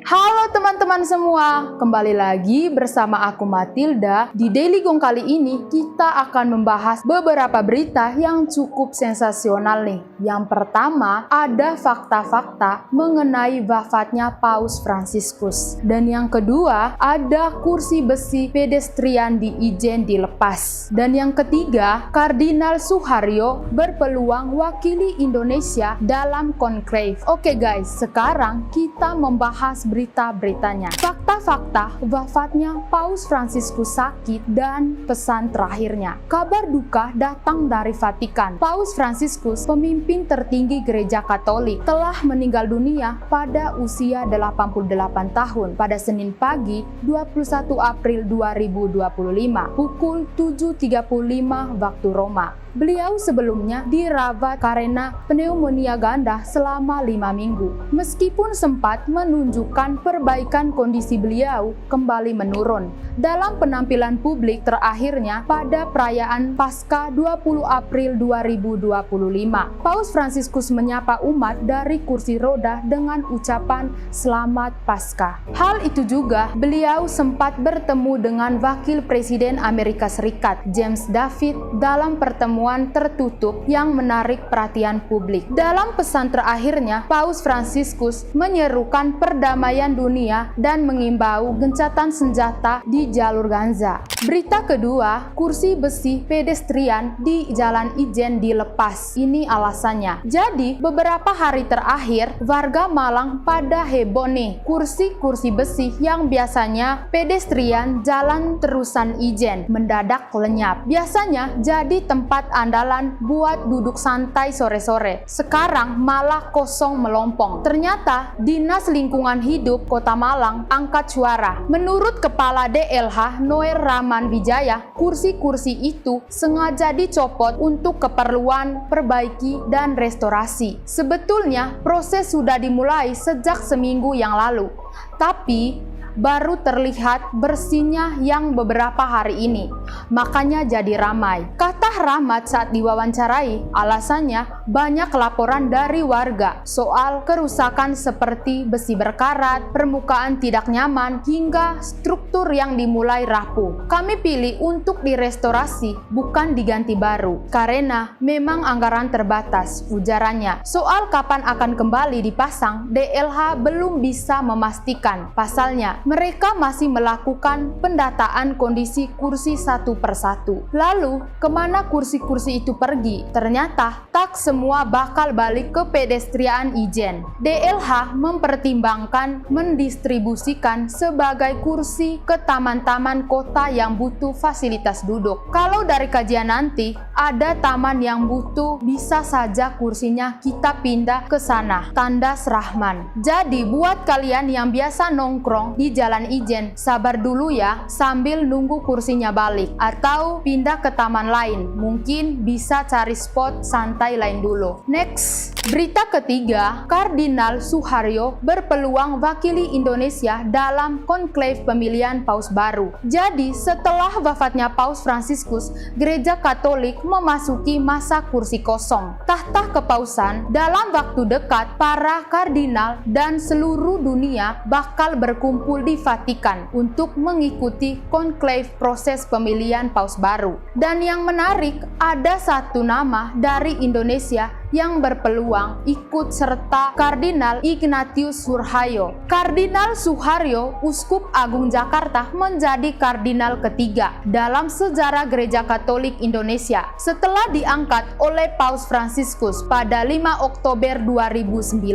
Halo teman-teman semua, kembali lagi bersama aku Matilda. Di Daily Gong kali ini kita akan membahas beberapa berita yang cukup sensasional nih. Yang pertama, ada fakta-fakta mengenai wafatnya Paus Fransiskus. Dan yang kedua, ada kursi besi pedestrian di Ijen dilepas. Dan yang ketiga, Kardinal Suharyo berpeluang wakili Indonesia dalam konklave. Oke guys, sekarang kita membahas berita-beritanya. Fakta-fakta wafatnya Paus Fransiskus sakit dan pesan terakhirnya. Kabar duka datang dari Vatikan. Paus Fransiskus, pemimpin tertinggi Gereja Katolik, telah meninggal dunia pada usia 88 tahun pada Senin pagi 21 April 2025 pukul 7.35 waktu Roma. Beliau sebelumnya dirawat karena pneumonia ganda selama 5 minggu. Meskipun sempat menunjukkan perbaikan, kondisi beliau kembali menurun. Dalam penampilan publik terakhirnya pada perayaan Paskah 20 April 2025, Paus Fransiskus menyapa umat dari kursi roda dengan ucapan Selamat Paskah. Hal itu juga beliau sempat bertemu dengan Wakil Presiden Amerika Serikat James David dalam pertemuan tertutup yang menarik perhatian publik. Dalam pesan terakhirnya, Paus Fransiskus menyerukan perdamaian dunia dan mengimbau gencatan senjata di jalur Gaza. Berita kedua, kursi besi pedestrian di Jalan Ijen dilepas. Ini alasannya. Jadi, beberapa hari terakhir, warga Malang pada heboh nih. Kursi-kursi besi yang biasanya pedestrian jalan terusan Ijen mendadak lenyap. Biasanya jadi tempat andalan buat duduk santai sore-sore. Sekarang malah kosong melompong. Ternyata Dinas Lingkungan Hidup Kota Malang angkat suara. Menurut Kepala DLH Noel Rahman Wijaya, kursi-kursi itu sengaja dicopot untuk keperluan perbaiki dan restorasi. Sebetulnya proses sudah dimulai sejak seminggu yang lalu. Tapi baru terlihat bersihnya yang beberapa hari ini. Makanya jadi ramai. Kata Rahmat saat diwawancarai, alasannya banyak laporan dari warga soal kerusakan seperti besi berkarat, permukaan tidak nyaman, hingga struktur yang dimulai rapuh. Kami pilih untuk direstorasi, bukan diganti baru, karena memang anggaran terbatas, ujarannya. Soal kapan akan kembali dipasang, DLH belum bisa memastikan. Pasalnya, mereka masih melakukan pendataan kondisi kursi satu persatu. Lalu, kemana kursi-kursi itu pergi? Ternyata, tak semua bakal balik ke pedestrian Ijen. DLH mempertimbangkan mendistribusikan sebagai kursi ke taman-taman kota yang butuh fasilitas duduk. Kalau dari kajian nanti, ada taman yang butuh, bisa saja kursinya kita pindah ke sana. Tandas Rahman. Jadi, buat kalian yang biasa nongkrong di Jalan Ijen, sabar dulu ya sambil nunggu kursinya balik atau pindah ke taman lain. Mungkin bisa cari spot santai lain dulu. Next, berita ketiga, Kardinal Suharyo berpeluang wakili Indonesia dalam konklave pemilihan Paus baru. Jadi, setelah wafatnya Paus Fransiskus, Gereja Katolik memasuki masa kursi kosong. Tahta kepausan dalam waktu dekat, para kardinal dan seluruh dunia bakal berkumpul di Vatikan untuk mengikuti konklave proses pemilihan Paus baru. Dan yang menarik, ada satu nama dari Indonesia yang berpeluang ikut serta Kardinal Ignatius Suharyo. Kardinal Suharyo, Uskup Agung Jakarta, menjadi kardinal ketiga dalam sejarah Gereja Katolik Indonesia setelah diangkat oleh Paus Fransiskus pada 5 Oktober 2019.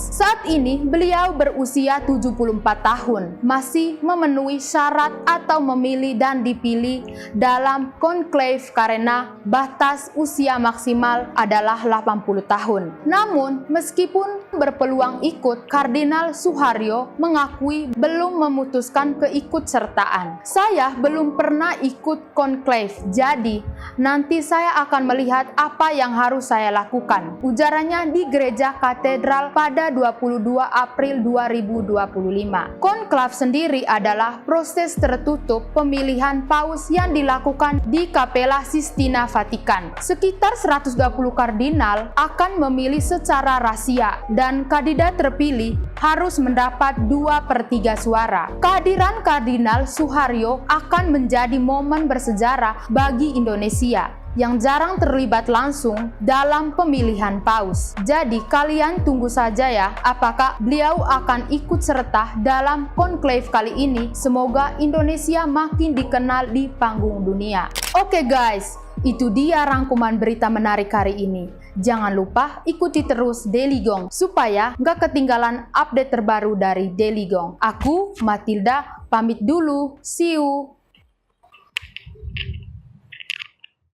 Saat ini beliau berusia 74 tahun, masih memenuhi syarat atau memilih dan dipilih dalam konklave karena batas usia maksimal adalah 80 tahun. Namun, meskipun berpeluang ikut, Kardinal Suharyo mengakui belum memutuskan keikutsertaan. Saya belum pernah ikut konklave, jadi nanti saya akan melihat apa yang harus saya lakukan, ujarannya di Gereja Katedral pada 22 April 2025. Konklave sendiri adalah proses tertutup pemilihan paus yang dilakukan di Kapela Sistina Vatikan. Sekitar 120 kardinal kardinal akan memilih secara rahasia dan kandidat terpilih harus mendapat 2/3 suara. Kehadiran Kardinal Suharyo akan menjadi momen bersejarah bagi Indonesia yang jarang terlibat langsung dalam pemilihan paus. Jadi kalian tunggu saja ya, apakah beliau akan ikut serta dalam konklave kali ini. Semoga Indonesia makin dikenal di panggung dunia. Oke guys, itu dia rangkuman berita menarik hari ini. Jangan lupa ikuti terus Daily Gong supaya nggak ketinggalan update terbaru dari Daily Gong. Aku, Matilda, pamit dulu. See you!